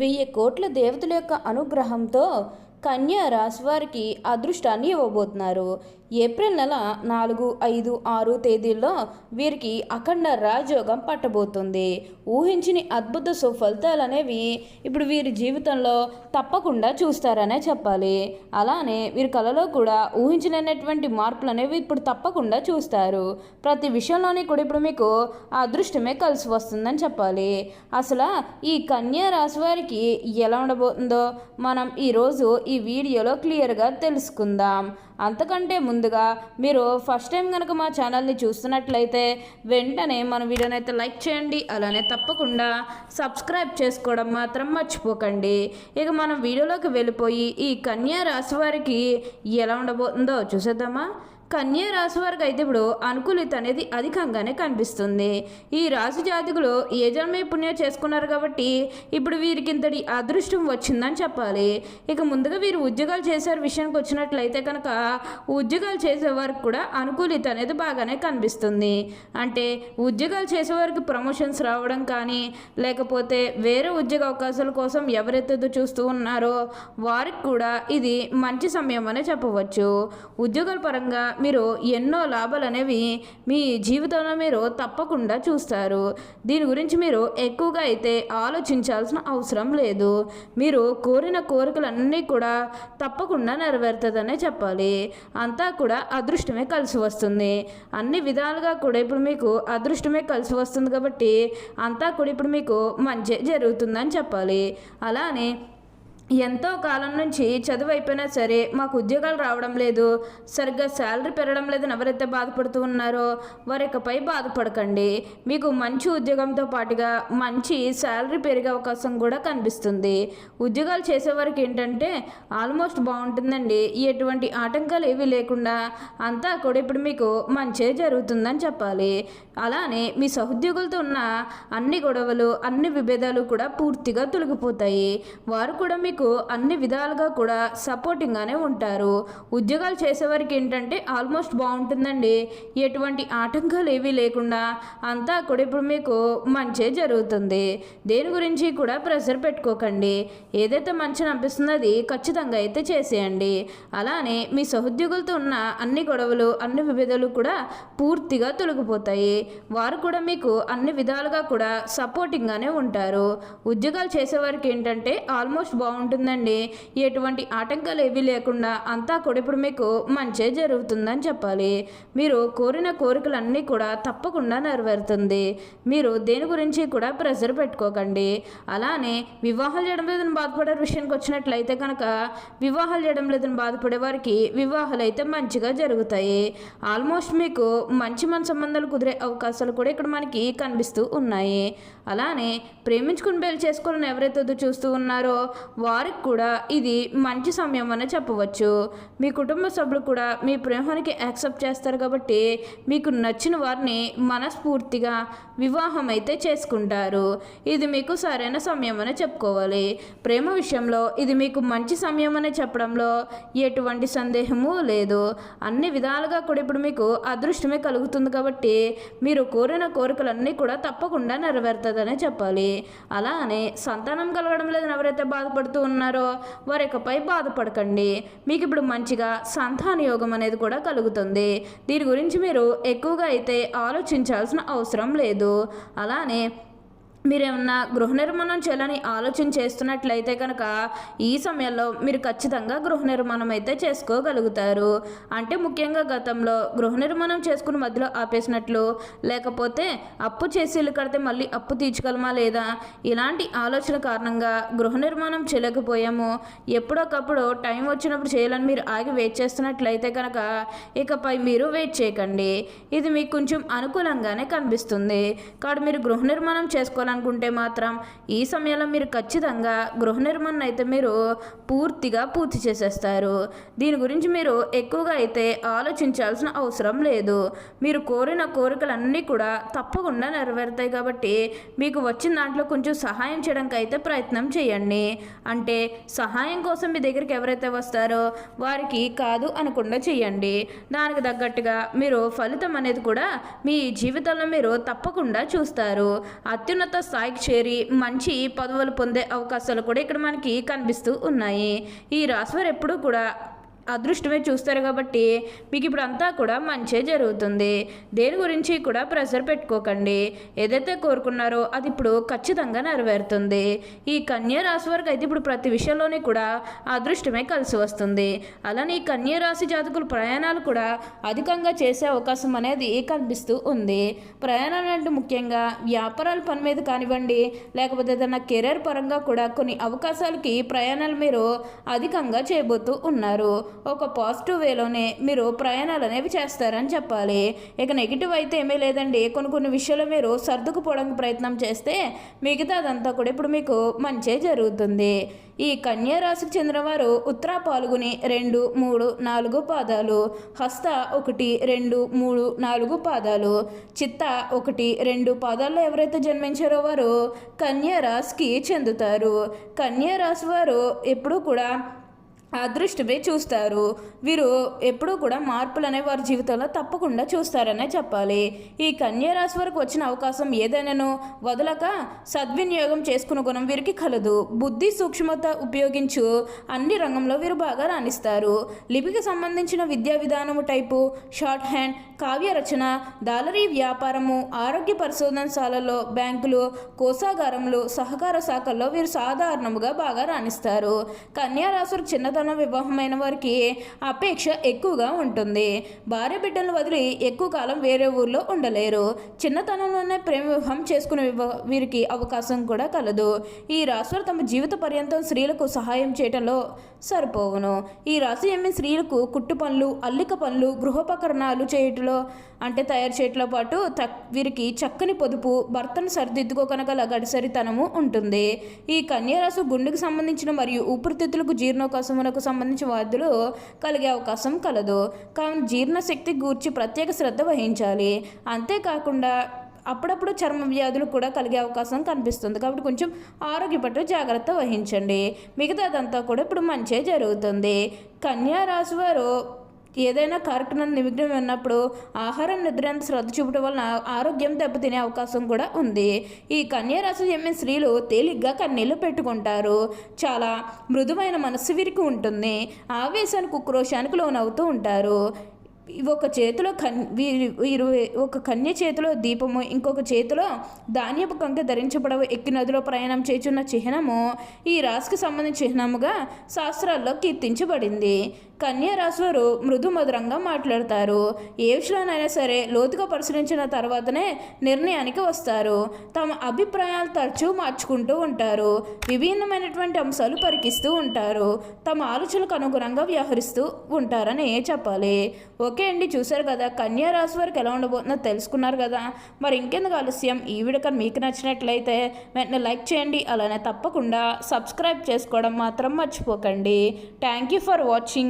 1000 కోట్ల దేవతల యొక్క అనుగ్రహంతో కన్యా రాశి వారికి అదృష్టాన్ని ఇవ్వబోతున్నారు. ఏప్రిల్ నెల 4, 5, 6 తేదీల్లో వీరికి అఖండ రాజయోగం పట్టబోతుంది. ఊహించని అద్భుత సుఫలితాలు అనేవి ఇప్పుడు వీరి జీవితంలో తప్పకుండా చూస్తారనే చెప్పాలి. అలానే వీరి కళలో కూడా ఊహించలేనటువంటి మార్పులు అనేవి ఇప్పుడు తప్పకుండా చూస్తారు. ప్రతి విషయంలోని కూడా ఇప్పుడు మీకు అదృష్టమే కలిసి వస్తుందని చెప్పాలి. అసలు ఈ కన్యా రాశి వారికి ఎలా ఉండబోతుందో మనం ఈరోజు ఈ వీడియోలో క్లియర్గా తెలుసుకుందాం. అంతకంటే ముందుగా మీరు ఫస్ట్ టైం కనుక మా ఛానల్ని చూస్తున్నట్లయితే వెంటనే మన వీడియోని అయితే లైక్ చేయండి. అలానే తప్పకుండా సబ్స్క్రైబ్ చేసుకోవడం మాత్రం మర్చిపోకండి. ఇక మనం వీడియోలోకి వెళ్ళిపోయి ఈ కన్యా రాశి వారికి ఎలా ఉండబోతుందో చూసేద్దామా. కన్యా రాశి వారికి అయితే ఇప్పుడు అనుకూలిత అనేది అధికంగానే కనిపిస్తుంది. ఈ రాశి జాతకులు ఏ జన్మ పుణ్యం చేసుకున్నారు కాబట్టి ఇప్పుడు వీరికి ఇంతటి అదృష్టం వచ్చిందని చెప్పాలి. ఇక ముందుగా వీరు ఉద్యోగాలు చేసే విషయానికి వచ్చినట్లయితే కనుక ఉద్యోగాలు చేసేవారికి కూడా అనుకూలిత అనేది బాగానే కనిపిస్తుంది. అంటే ఉద్యోగాలు చేసేవారికి ప్రమోషన్స్ రావడం కానీ లేకపోతే వేరే ఉద్యోగ అవకాశాల కోసం ఎవరైతే చూస్తూ ఉన్నారో వారికి కూడా ఇది మంచి సమయం అనే చెప్పవచ్చు. ఉద్యోగాల పరంగా మీరు ఎన్నో లాభాలు అనేవి మీ జీవితంలో మీరు తప్పకుండా చూస్తారు. దీని గురించి మీరు ఎక్కువగా అయితే ఆలోచించాల్సిన అవసరం లేదు. మీరు కోరిన కోరికలన్నీ కూడా తప్పకుండా నెరవేరుతుందనే చెప్పాలి. అంతా కూడా అదృష్టమే కలిసి వస్తుంది. అన్ని విధాలుగా కూడా ఇప్పుడు మీకు అదృష్టమే కలిసి వస్తుంది కాబట్టి అంతా కూడా ఇప్పుడు మీకు మంచి జరుగుతుందని చెప్పాలి. అలానే ఎంతో కాలం నుంచి చదువు అయిపోయినా సరే మాకు ఉద్యోగాలు రావడం లేదు, సరిగ్గా శాలరీ పెరగడం లేదని ఎవరైతే బాధపడుతూ ఉన్నారో వారికపై బాధపడకండి. మీకు మంచి ఉద్యోగంతో పాటుగా మంచి శాలరీ పెరిగే అవకాశం కూడా కనిపిస్తుంది. ఉద్యోగాలు చేసేవారికి ఏంటంటే ఆల్మోస్ట్ బాగుంటుందండి. ఎటువంటి ఆటంకాలు ఏవి లేకుండా అంతా కూడా ఇప్పుడు మీకు మంచి జరుగుతుందని చెప్పాలి. అలానే మీ సహోద్యోగులతో ఉన్న అన్ని గొడవలు అన్ని విభేదాలు కూడా పూర్తిగా తొలగిపోతాయి. వారు కూడా మీకు అన్ని విధాలుగా కూడా సపోర్టింగ్గానే ఉంటారు. ఉద్యోగాలు చేసేవారికి ఏంటంటే ఆల్మోస్ట్ బాగుంటుందండి. ఎటువంటి ఆటంకాలు ఏవీ లేకుండా అంతా కూడా ఇప్పుడు మీకు మంచి జరుగుతుంది. దేని గురించి కూడా ప్రెషర్ పెట్టుకోకండి. ఏదైతే మంచిని అనిపిస్తుందో అది ఖచ్చితంగా అయితే చేసేయండి. అలానే మీ సహోద్యోగులతో ఉన్న అన్ని గొడవలు అన్ని విభేదాలు కూడా పూర్తిగా తొలగిపోతాయి. వారు కూడా మీకు అన్ని విధాలుగా కూడా సపోర్టింగ్గానే ఉంటారు. ఉద్యోగాలు చేసేవారికి ఏంటంటే ఆల్మోస్ట్ బాగుంటుందండి. ఎటువంటి ఆటంకాలు ఏవీ లేకుండా అంతా కూడా ఇప్పుడు మీకు మంచి జరుగుతుందని చెప్పాలి. మీరు కోరిన కోరికలన్నీ కూడా తప్పకుండా నెరవేరుతుంది. మీరు దేని గురించి కూడా ప్రెషర్ పెట్టుకోకండి. అలానే వివాహాలు చేయడం లేదని బాధపడే విషయానికి వచ్చినట్లయితే కనుక వివాహాలు చేయడం లేదని బాధపడే వారికి వివాహాలు అయితే మంచిగా జరుగుతాయి. ఆల్మోస్ట్ మీకు మంచి సంబంధాలు కుదిరే అవకాశాలు కూడా ఇక్కడ మనకి కనిపిస్తూ ఉన్నాయి. అలానే ప్రేమించుకుని పెళ్లి చేసుకోవాలని ఎవరైతే చూస్తూ ఉన్నారో వారికి కూడా ఇది మంచి సమయం అని చెప్పవచ్చు. మీ కుటుంబ సభ్యులు కూడా మీ ప్రేమానికి యాక్సెప్ట్ చేస్తారు కాబట్టి మీకు నచ్చిన వారిని మనస్ఫూర్తిగా వివాహం అయితే చేసుకుంటారు. ఇది మీకు సరైన సమయం అని చెప్పుకోవాలి. ప్రేమ విషయంలో ఇది మీకు మంచి సమయం అని చెప్పడంలో ఎటువంటి సందేహము లేదు. అన్ని విధాలుగా కూడా ఇప్పుడు మీకు అదృష్టమే కలుగుతుంది కాబట్టి మీరు కోరిన కోరికలన్నీ కూడా తప్పకుండా నెరవేరుతుందనే చెప్పాలి. అలానే సంతానం కలగడం లేదని ఎవరైతే బాధపడుతూ ఉన్నారో వారికపై బాధపడకండి. మీకు ఇప్పుడు మంచిగా సంతాన యోగం అనేది కూడా కలుగుతుంది. దీని గురించి మీరు ఎక్కువగా అయితే ఆలోచించాల్సిన అవసరం లేదు. అలానే మీరేమన్నా గృహ నిర్మాణం చేయాలని ఆలోచన చేస్తున్నట్లయితే కనుక ఈ సమయంలో మీరు ఖచ్చితంగా గృహ నిర్మాణం అయితే చేసుకోగలుగుతారు. అంటే ముఖ్యంగా గతంలో గృహ నిర్మాణం చేసుకుని మధ్యలో ఆపేసినట్లు లేకపోతే అప్పు చేసి ఇల్లు కడితే మళ్ళీ అప్పు తీర్చగలమా లేదా ఇలాంటి ఆలోచన కారణంగా గృహ నిర్మాణం చేయలేకపోయాము, ఎప్పుడొకప్పుడు టైం వచ్చినప్పుడు చేయాలని మీరు ఆగి వెయిట్ చేస్తున్నట్లయితే కనుక ఇకపై మీరు వెయిట్ చేయకండి. ఇది మీకు కొంచెం అనుకూలంగానే కనిపిస్తుంది. కాబట్టి మీరు గృహ నిర్మాణం చేసుకోవాలని అనుకుంటే మాత్రం ఈ సమయంలో మీరు ఖచ్చితంగా గృహ నిర్మాణం అయితే మీరు పూర్తి చేసేస్తారు. దీని గురించి మీరు ఎక్కువగా అయితే ఆలోచించాల్సిన అవసరం లేదు. మీరు కోరిన కోరికలన్నీ కూడా తప్పకుండా నెరవేరుతాయి కాబట్టి మీకు వచ్చిన దాంట్లో కొంచెం సహాయం చేయడానికి అయితే ప్రయత్నం చేయండి. అంటే సహాయం కోసం మీ దగ్గరికి ఎవరైతే వస్తారో వారికి కాదు అనకుండా చేయండి. దానికి తగ్గట్టుగా మీరు ఫలితం అనేది కూడా మీ జీవితంలో మీరు తప్పకుండా చూస్తారు. అత్యున్నత స్థాయికి చేరి మంచి పదవులు పొందే అవకాశాలు కూడా ఇక్కడ మనకి కనిపిస్తూ ఉన్నాయి. ఈ రాశివారు ఎప్పుడూ కూడా అదృష్టమే చూస్తారు కాబట్టి మీకు ఇప్పుడు అంతా కూడా మంచే జరుగుతుంది. దేని గురించి కూడా ప్రెషర్ పెట్టుకోకండి. ఏదైతే కోరుకున్నారో అది ఇప్పుడు ఖచ్చితంగా నెరవేరుతుంది. ఈ కన్యా రాశి వారికి అయితే ఇప్పుడు ప్రతి విషయంలోనే కూడా అదృష్టమే కలిసి వస్తుంది. అలానే ఈ కన్యా రాశి జాతకులు ప్రయాణాలు కూడా అధికంగా చేసే అవకాశం అనేది కనిపిస్తూ ఉంది. ప్రయాణాలు అంటే ముఖ్యంగా వ్యాపారాల పని మీద కానివ్వండి, లేకపోతే ఏదైనా కెరీర్ పరంగా కూడా కొన్ని అవకాశాలకి ప్రయాణాలు మీరు అధికంగా చేయబోతూ ఉన్నారు. ఒక పాజిటివ్ వేలోనే మీరు ప్రయాణాలు అనేవి చేస్తారని చెప్పాలి. ఇక నెగిటివ్ అయితే ఏమీ లేదండి. కొన్ని విషయాలు మీరు సర్దుకుపోవడానికి ప్రయత్నం చేస్తే మిగతాదంతా కూడా ఇప్పుడు మీకు మంచే జరుగుతుంది. ఈ కన్యా రాశికి చెందినవారు ఉత్తర పాల్గొని 2, 3, 4 పాదాలు, హస్త 1, 2, 3, 4 పాదాలు, చిత్త 1, 2 పాదాల్లో ఎవరైతే జన్మించారో వారు కన్యా రాశికి చెందుతారు. కన్యా రాశి వారు ఎప్పుడూ కూడా అదృష్టమే చూస్తారు. వీరు ఎప్పుడూ కూడా మార్పులు అనే వారి జీవితంలో తప్పకుండా చూస్తారనే చెప్పాలి. ఈ కన్యా రాశి వరకు వచ్చిన అవకాశం ఏదైనాను వదలక సద్వినియోగం చేసుకునే గుణం వీరికి కలదు. బుద్ధి సూక్ష్మత ఉపయోగించు అన్ని రంగంలో వీరు బాగా రాణిస్తారు. లిపికి సంబంధించిన విద్యా విధానము టైపు, షార్ట్ హ్యాండ్, కావ్య రచన, దాలరీ వ్యాపారము, ఆరోగ్య పరిశోధనశాలల్లో, బ్యాంకులు, కోశాగారములు, సహకార శాఖల్లో వీరు సాధారణముగా బాగా రాణిస్తారు. కన్యా రాశి చిన్నతనం వివాహమైన వారికి అపేక్ష ఎక్కువగా ఉంటుంది. భార్య బిడ్డలను వదిలి ఎక్కువ కాలం వేరే ఊర్లో ఉండలేరు. చిన్నతనంలోనే ప్రేమ వివాహం చేసుకునే వీరికి అవకాశం కూడా కలదు. ఈ రాశివారు తమ జీవిత పర్యంతం స్త్రీలకు సహాయం చేయటంలో సరిపోవును. ఈ రాశి ఏమి స్త్రీలకు కుట్టు పనులు, అల్లిక పనులు, గృహోపకరణాలు చేయటంలో అంటే తయారు చేయటంలో పాటు వీరికి చక్కని పొదుపు, భర్తను సరిదిద్దుకోగల గడిసరితనము ఉంటుంది. ఈ కన్యా రాశి గుండెకు సంబంధించిన మరియు ఊపిరితిత్తులకు జీర్ణోకోశములకు సంబంధించిన వ్యాధులు కలిగే అవకాశం కలదు. కావున జీర్ణశక్తి గూర్చి ప్రత్యేక శ్రద్ధ వహించాలి. అంతేకాకుండా అప్పుడప్పుడు చర్మ వ్యాధులు కూడా కలిగే అవకాశం కనిపిస్తుంది. కాబట్టి కొంచెం ఆరోగ్య పట్ల జాగ్రత్త వహించండి. మిగతాదంతా కూడా ఇప్పుడు మంచే జరుగుతుంది. కన్యా రాశి వారు ఏదైనా కార్యక్రమం నిమగ్నం ఉన్నప్పుడు ఆహారం, నిద్ర శ్రద్ధ చూపడం వలన ఆరోగ్యం దెబ్బతినే అవకాశం కూడా ఉంది. ఈ కన్యా రాశి చెందిన స్త్రీలు తేలిగ్గా కన్నీళ్లు పెట్టుకుంటారు. చాలా మృదువైన మనస్సు వీరికి ఉంటుంది. ఆవేశానికి, ఉక్రోషానికి లోనవుతూ ఉంటారు. ఒక చేతిలో ఒక కన్య చేతిలో దీపము, ఇంకొక చేతిలో ధాన్యపు కంకె ధరించబడవు ఎక్కి నదిలో ప్రయాణం చేస్తున్న చిహ్నము ఈ రాశికి సంబంధించిన చిహ్నముగా శాస్త్రాల్లో కీర్తించబడింది. కన్యా రాశి వారు మృదు మధురంగా మాట్లాడతారు. ఏ విషయంలోనైనా సరే లోతుగా పరిశీలించిన తర్వాతనే నిర్ణయానికి వస్తారు. తమ అభిప్రాయాలు తరచూ మార్చుకుంటూ ఉంటారు. విభిన్నమైనటువంటి అంశాలు పరికిస్తూ ఉంటారు. తమ ఆలోచనలకు అనుగుణంగా వ్యవహరిస్తూ ఉంటారని చెప్పాలి. ఓకే అండి, చూసారు కదా కన్యా రాశి వారికి ఎలా ఉండబోతుందో తెలుసుకున్నారు కదా. మరి ఇంకెందుకు ఆలస్యం, ఈ వీడియో కానీ మీకు నచ్చినట్లయితే వెంటనే లైక్ చేయండి. అలానే తప్పకుండా సబ్స్క్రైబ్ చేసుకోవడం మాత్రం మర్చిపోకండి. Thank you for watching.